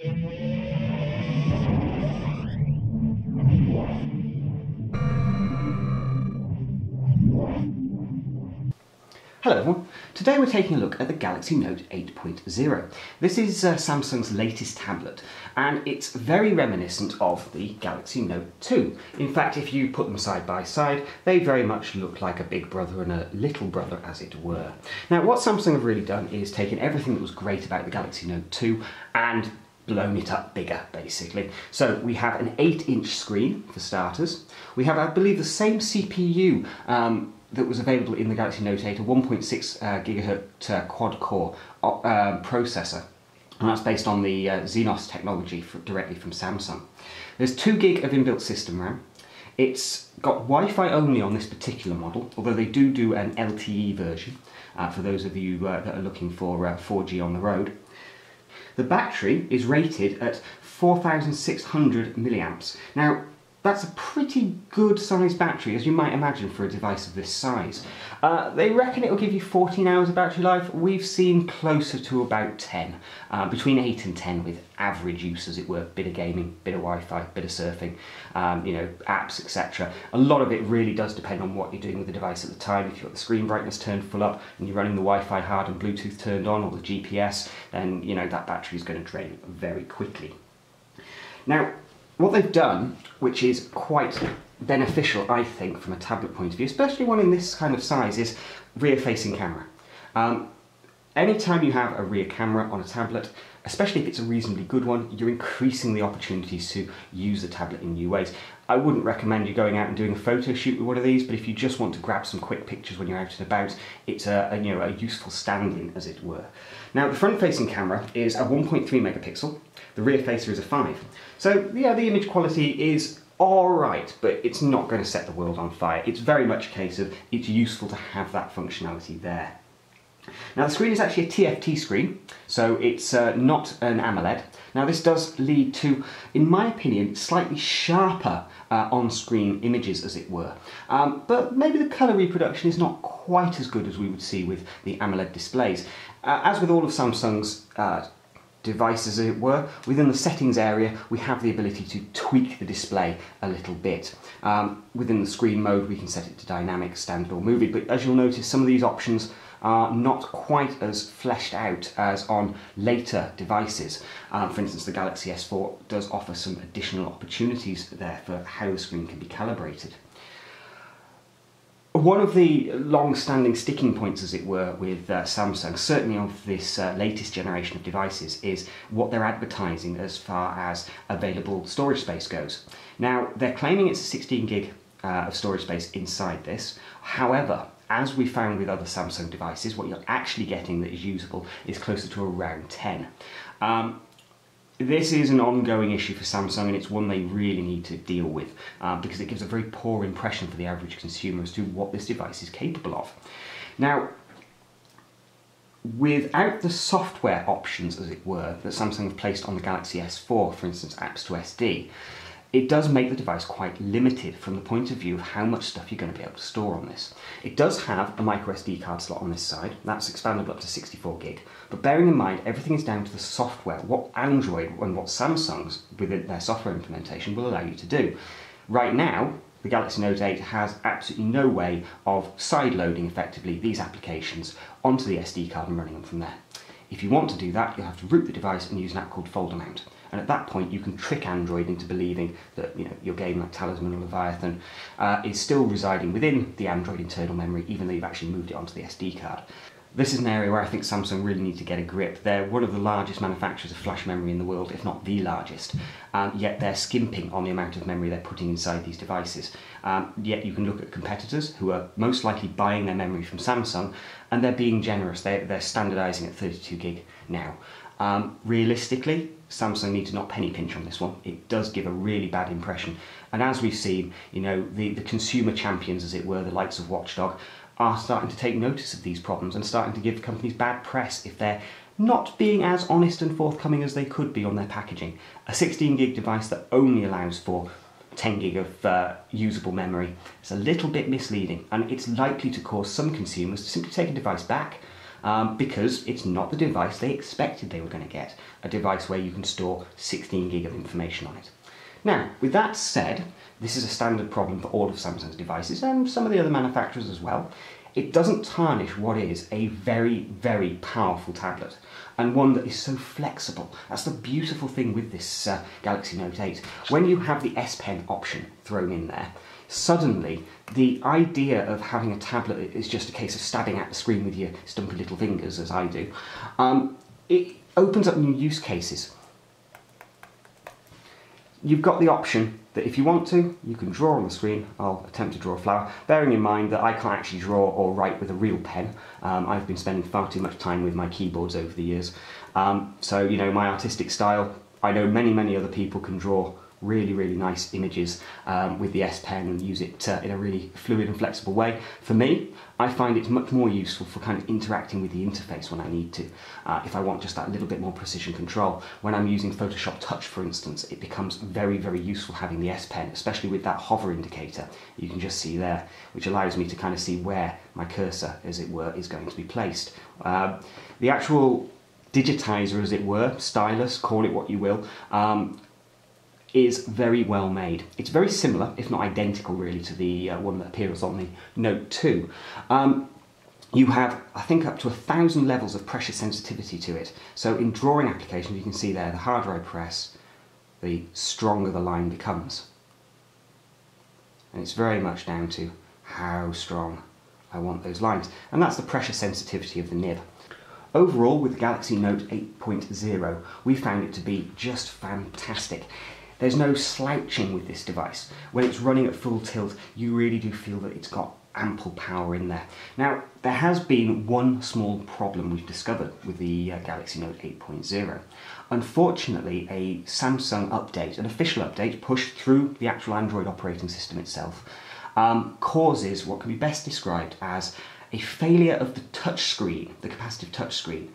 Hello everyone, today we're taking a look at the Galaxy Note 8.0. This is Samsung's latest tablet and it's very reminiscent of the Galaxy Note 2. In fact, if you put them side by side, they very much look like a big brother and a little brother, as it were. Now what Samsung have really done is taken everything that was great about the Galaxy Note 2 and blown it up bigger, basically. So we have an 8-inch screen for starters. We have, I believe, the same CPU that was available in the Galaxy Note 8, a 1.6 gigahertz quad-core processor, and that's based on the Exynos technology directly from Samsung. There's 2 gig of inbuilt system RAM. It's got Wi-Fi only on this particular model, although they do an LTE version for those of you that are looking for 4G on the road. The battery is rated at 4,600 milliamps. Now, that's a pretty good sized battery, as you might imagine, for a device of this size. They reckon it will give you 14 hours of battery life. We've seen closer to about 10, between 8 and 10 with average use, as it were. Bit of gaming, bit of Wi-Fi, bit of surfing, you know, apps, etc. A lot of it really does depend on what you're doing with the device at the time. If you've got the screen brightness turned full up and you're running the Wi-Fi hard and Bluetooth turned on, or the GPS, then you know that battery is going to drain very quickly. Now, what they've done, which is quite beneficial, I think, from a tablet point of view, especially one in this kind of size, is rear-facing camera. Anytime you have a rear camera on a tablet, especially if it's a reasonably good one, you're increasing the opportunities to use the tablet in new ways. I wouldn't recommend you going out and doing a photo shoot with one of these, but if you just want to grab some quick pictures when you're out and about, it's a useful stand-in, as it were. Now, the front-facing camera is a 1.3 megapixel. The rear facer is a 5. So, yeah, the image quality is alright, but it's not going to set the world on fire. It's very much a case of it's useful to have that functionality there. Now, the screen is actually a TFT screen, so it's not an AMOLED. Now, this does lead to, in my opinion, slightly sharper on-screen images, as it were. But maybe the colour reproduction is not quite as good as we would see with the AMOLED displays. As with all of Samsung's devices, as it were, within the settings area we have the ability to tweak the display a little bit. Within the screen mode we can set it to dynamic, standard or movie, but as you'll notice, some of these options are not quite as fleshed out as on later devices. For instance, the Galaxy S4 does offer some additional opportunities there for how the screen can be calibrated. One of the long-standing sticking points, as it were, with Samsung, certainly of this latest generation of devices, is what they're advertising as far as available storage space goes. Now, they're claiming it's a 16 gig of storage space inside this. However, as we found with other Samsung devices, what you're actually getting that is usable is closer to around 10. This is an ongoing issue for Samsung, and it's one they really need to deal with because it gives a very poor impression for the average consumer as to what this device is capable of. Now, without the software options, as it were, that Samsung have placed on the Galaxy S4, for instance, apps to SD, it does make the device quite limited from the point of view of how much stuff you're going to be able to store on this. It does have a micro SD card slot on this side. That's expandable up to 64 gig. But bearing in mind, everything is down to the software, what Android and what Samsung's within their software implementation will allow you to do. Right now, the Galaxy Note 8 has absolutely no way of side-loading effectively these applications onto the SD card and running them from there. If you want to do that, you'll have to root the device and use an app called Folder Mount. And at that point, you can trick Android into believing that your game like Talisman or Leviathan is still residing within the Android internal memory, even though you've actually moved it onto the SD card. This is an area where I think Samsung really need to get a grip. They're one of the largest manufacturers of flash memory in the world, if not the largest, yet they're skimping on the amount of memory they're putting inside these devices. Yet you can look at competitors who are most likely buying their memory from Samsung, and they're being generous. They're standardizing at 32 gig now. Realistically, Samsung need to not penny pinch on this one. It does give a really bad impression. And as we've seen, the consumer champions, as it were, the likes of Watchdog, are starting to take notice of these problems and starting to give companies bad press if they're not being as honest and forthcoming as they could be on their packaging. A 16 gig device that only allows for 10 gig of usable memory is a little bit misleading, and it's likely to cause some consumers to simply take a device back, because it's not the device they expected they were going to get, a device where you can store 16 gig of information on it. Now, with that said, this is a standard problem for all of Samsung's devices and some of the other manufacturers as well. It doesn't tarnish what is a very, very powerful tablet, and one that is so flexible. That's the beautiful thing with this Galaxy Note 8. When you have the S Pen option thrown in there, suddenly the idea of having a tablet that is just a case of stabbing at the screen with your stumpy little fingers, as I do, it opens up new use cases. You've got the option that if you want to, you can draw on the screen. I'll attempt to draw a flower, bearing in mind that I can't actually draw or write with a real pen. I've been spending far too much time with my keyboards over the years. So, you know, my artistic style, I know many other people can draw really, really nice images with the S Pen and use it in a really fluid and flexible way. For me, I find it's much more useful for kind of interacting with the interface when I need to. If I want just that little bit more precision control. When I'm using Photoshop Touch, for instance, it becomes very, very useful having the S Pen, especially with that hover indicator you can just see there, which allows me to kind of see where my cursor, as it were, is going to be placed. The actual digitizer, as it were, stylus, call it what you will, is very well made. It's very similar, if not identical really, to the one that appears on the Note 2. You have, I think, up to 1,000 levels of pressure sensitivity to it. So in drawing applications, you can see there, the harder I press, the stronger the line becomes. And it's very much down to how strong I want those lines. And that's the pressure sensitivity of the nib. Overall, with the Galaxy Note 8.0, we found it to be just fantastic. There's no slouching with this device. When it's running at full tilt, you really do feel that it's got ample power in there. Now, there has been one small problem we've discovered with the Galaxy Note 8.0. Unfortunately, a Samsung update, an official update pushed through the actual Android operating system itself, causes what can be best described as a failure of the touchscreen, the capacitive touchscreen,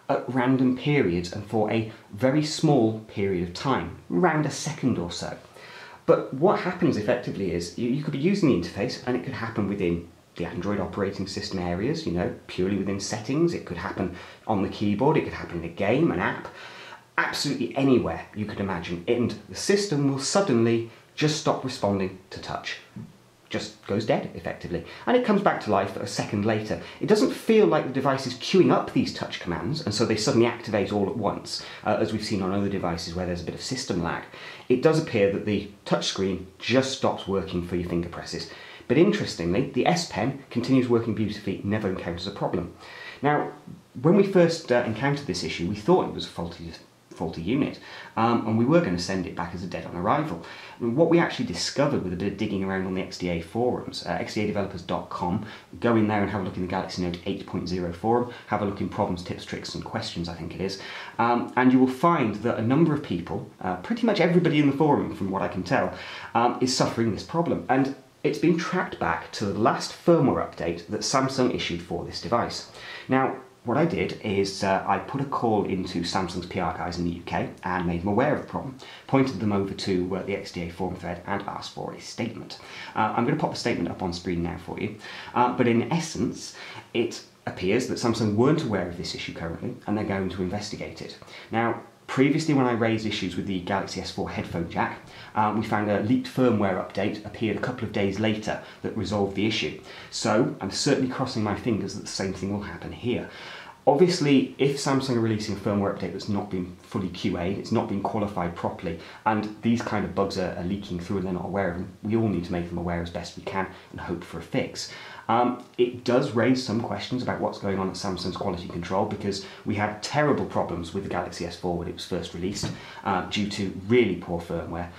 at random periods and for a very small period of time, around a second or so. But what happens effectively is you could be using the interface and it could happen within the Android operating system areas, you know, purely within settings. It could happen on the keyboard, it could happen in a game, an app, absolutely anywhere you could imagine. And the system will suddenly just stop responding to touch. Just goes dead, effectively. And it comes back to life a second later. It doesn't feel like the device is queuing up these touch commands, and so they suddenly activate all at once, as we've seen on other devices where there's a bit of system lag. It does appear that the touchscreen just stops working for your finger presses. But interestingly, the S Pen continues working beautifully, never encounters a problem. Now, when we first encountered this issue, we thought it was a faulty unit, and we were going to send it back as a dead on arrival. And what we actually discovered with a bit of digging around on the XDA forums, xdadevelopers.com, go in there and have a look in the Galaxy Note 8.0 forum, have a look in problems, tips, tricks and questions, I think it is, and you will find that a number of people, pretty much everybody in the forum from what I can tell, is suffering this problem. And it's been tracked back to the last firmware update that Samsung issued for this device. Now, what I did is I put a call into Samsung's PR guys in the UK and made them aware of the problem, pointed them over to the XDA forum thread and asked for a statement. I'm going to pop the statement up on screen now for you, but in essence it appears that Samsung weren't aware of this issue currently and they're going to investigate it. Now, previously when I raised issues with the Galaxy S4 headphone jack, we found a leaked firmware update appeared a couple of days later that resolved the issue. So I'm certainly crossing my fingers that the same thing will happen here. Obviously, if Samsung are releasing a firmware update that's not been fully QA'd, it's not been qualified properly, and these kind of bugs are leaking through and they're not aware of them, we all need to make them aware as best we can and hope for a fix. It does raise some questions about what's going on at Samsung's quality control, because we had terrible problems with the Galaxy S4 when it was first released due to really poor firmware,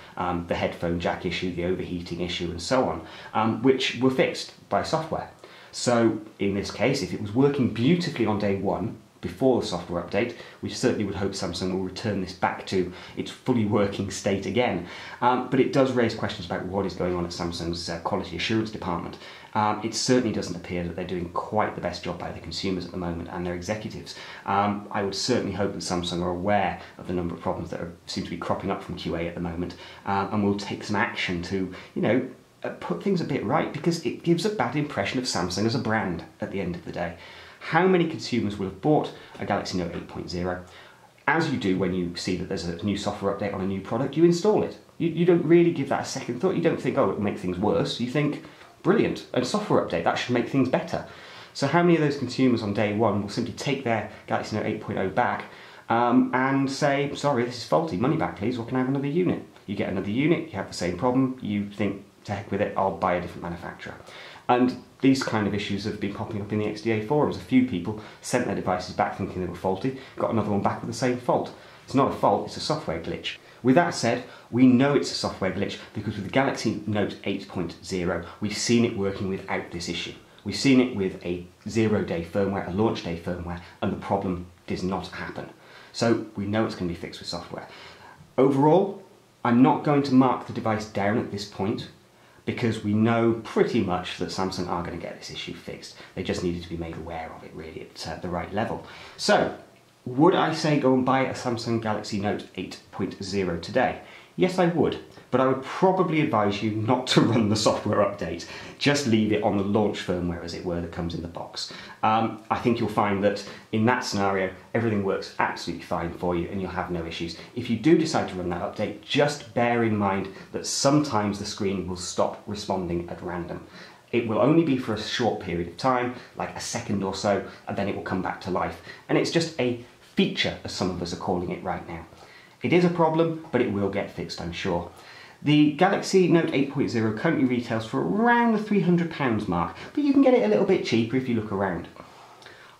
the headphone jack issue, the overheating issue and so on, which were fixed by software. So in this case, if it was working beautifully on day one, before the software update, we certainly would hope Samsung will return this back to its fully working state again. But it does raise questions about what is going on at Samsung's quality assurance department. It certainly doesn't appear that they're doing quite the best job by the consumers at the moment and their executives. I would certainly hope that Samsung are aware of the number of problems that seem to be cropping up from QA at the moment, and will take some action to, you know, put things a bit right, because it gives a bad impression of Samsung as a brand at the end of the day. How many consumers will have bought a Galaxy Note 8.0? As you do when you see that there's a new software update on a new product, you install it. You don't really give that a second thought. You don't think, oh, it'll make things worse. You think, brilliant, a software update, that should make things better. So how many of those consumers on day one will simply take their Galaxy Note 8.0 back and say, sorry, this is faulty, money back please, or can I have another unit? You get another unit, you have the same problem, you think, to heck with it, I'll buy a different manufacturer. And these kind of issues have been popping up in the XDA forums. A few people sent their devices back thinking they were faulty, got another one back with the same fault. It's not a fault, it's a software glitch. With that said, we know it's a software glitch because with the Galaxy Note 8.0, we've seen it working without this issue. We've seen it with a 0-day firmware, a launch day firmware, and the problem does not happen. So we know it's going to be fixed with software. Overall, I'm not going to mark the device down at this point because we know pretty much that Samsung are going to get this issue fixed. They just needed to be made aware of it really at the right level. So, would I say go and buy a Samsung Galaxy Note 8.0 today? Yes, I would, but I would probably advise you not to run the software update. Just leave it on the launch firmware, as it were, that comes in the box. I think you'll find that in that scenario, everything works absolutely fine for you and you'll have no issues. If you do decide to run that update, just bear in mind that sometimes the screen will stop responding at random. It will only be for a short period of time, like a second or so, and then it will come back to life. And it's just a feature, as some of us are calling it right now. It is a problem, but it will get fixed, I'm sure. The Galaxy Note 8.0 currently retails for around the £300 mark, but you can get it a little bit cheaper if you look around.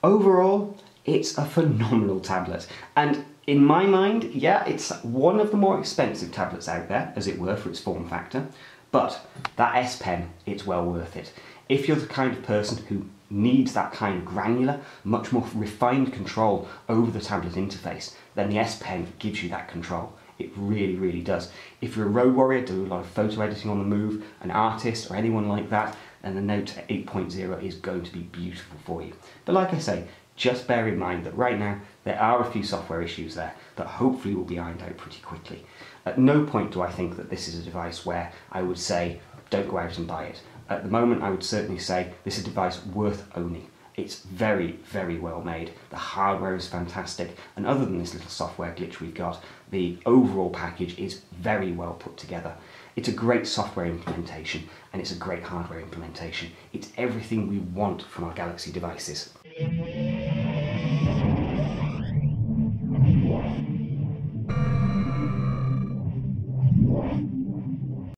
Overall, it's a phenomenal tablet, and in my mind, yeah, it's one of the more expensive tablets out there, as it were, for its form factor, but that S Pen, it's well worth it. If you're the kind of person who needs that kind of granular, much more refined control over the tablet interface, then the S Pen gives you that control. It really, really does. If you're a road warrior, do a lot of photo editing on the move, an artist or anyone like that, then the Note 8.0 is going to be beautiful for you. But like I say, just bear in mind that right now there are a few software issues there that hopefully will be ironed out pretty quickly. At no point do I think that this is a device where I would say don't go out and buy it. At the moment I would certainly say this is a device worth owning. It's very, very well made. The hardware is fantastic, and other than this little software glitch we've got, the overall package is very well put together. It's a great software implementation and it's a great hardware implementation. It's everything we want from our Galaxy devices.